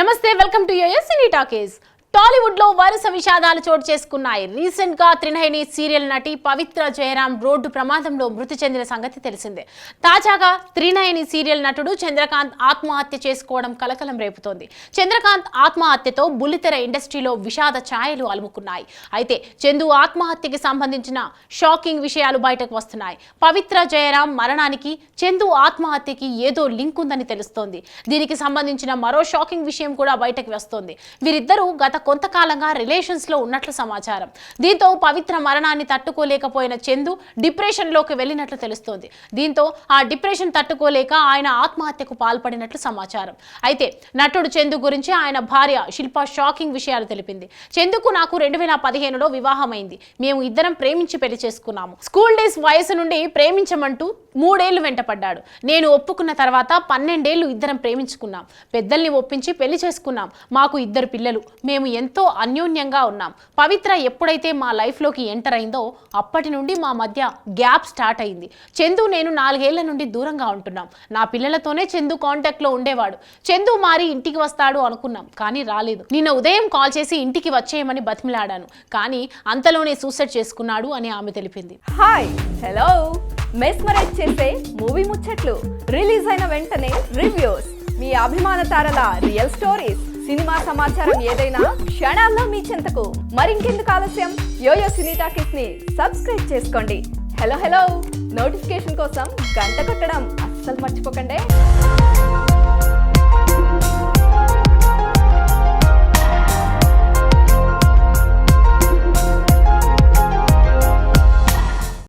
నమస్తే welcome to Yoyo cine talkies. Tollywood లో వరుస విషాదాలు చోటు చేసుకున్నాయి. రీసెంట్ గా త్రినయని సీరియల్ నటి పవిత్ర జయరాం రోడ్డు ప్రమాదంలో మృతి చెందిన సంగతి తెలిసిందే. తాజాగా త్రినయని సీరియల్ నటుడు చంద్రకాంత్ ఆత్మహత్య చేసుకోవడం కలకలం రేపుతోంది. చంద్రకాంత్ ఆత్మహత్యతో బుల్లితెర ఇండస్ట్రీలో విషాద ఛాయలు అలుముకున్నాయి. అయితే చందు ఆత్మహత్యకి సంబంధించిన షాకింగ్ విషయాలు బయటకు వస్తున్నాయి. పవిత్ర జయరాం మరణానికి చందు ఆత్మహత్యకి ఏదో లింక్ ఉందని తెలుస్తోంది. దీనికి సంబంధించిన మరో షాకింగ్ విషయం కూడా బయటకు వస్తోంది. వీరిద్దరూ గత కొంతకాలంగా రిలేషన్స్ లో ఉన్నట్లు సమాచారం. దీంతో పవిత్ర మరణాన్ని తట్టుకోలేకపోయిన చందు డిప్రెషన్ లోకి వెళ్ళినట్లు తెలుస్తోంది. దీంతో ఆ డిప్రెషన్ తట్టుకోలేక ఆయన ఆత్మహత్యకు పాల్పడినట్లు సమాచారం. అయితే నటుడు చందు గురించి ఆయన భార్య శిల్ప షాకింగ్ విషయాలు తెలిపింది. చందుకు నాకు 2015లో వివాహమైంది. మేము ఇద్దరం ప్రేమించి పెళ్లి చేసుకున్నాము. స్కూల్ డేస్ వయసు నుండి ప్రేమించమంటూ 3 ఏళ్లు వెంటపడ్డాడు. నేను ఒప్పుకున్న తర్వాత 12 ఏళ్లు ఇద్దరం ప్రేమించుకున్నాం. పెద్దల్ని ఒప్పించి పెళ్లి చేసుకున్నాం. మాకు 2 పిల్లలు. మేము ఎంతో అన్యోన్యంగా ఉన్నాం. పవిత్ర ఎప్పుడైతే మా లైఫ్లోకి ఎంటర్ అయిందో అప్పటి నుండి మా మధ్య గ్యాప్ స్టార్ట్ అయింది. చందు నేను 4 ఏళ్ల నుండి దూరంగా ఉంటున్నాం. నా పిల్లలతోనే చందు కాంటాక్ట్లో ఉండేవాడు. చందు మారి ఇంటికి వస్తాడు అనుకున్నాం, కానీ రాలేదు. నిన్న ఉదయం కాల్ చేసి ఇంటికి వచ్చేయమని బతిమిలాడాను, కానీ అంతలోనే సూసైడ్ చేసుకున్నాడు అని ఆమె తెలిపింది. హాయ్ హలో, మెస్మరైజ్ చేసే మూవీ ముచ్చట్లు, రిలీజ్ అయిన వెంటనే రివ్యూస్, మీ అభిమాన తారల రియల్ స్టోరీస్, సినిమా సమాచారం ఏదైనా క్షణాల్లో మీ చెంతకు. మరింకెందుకు ఆలస్యం, యోయో సినీ టాకీస్ ని సబ్స్క్రైబ్ చేసుకోండి. హలో నోటిఫికేషన్ కోసం గంట కొట్టడం అస్సలు మర్చిపోకండి.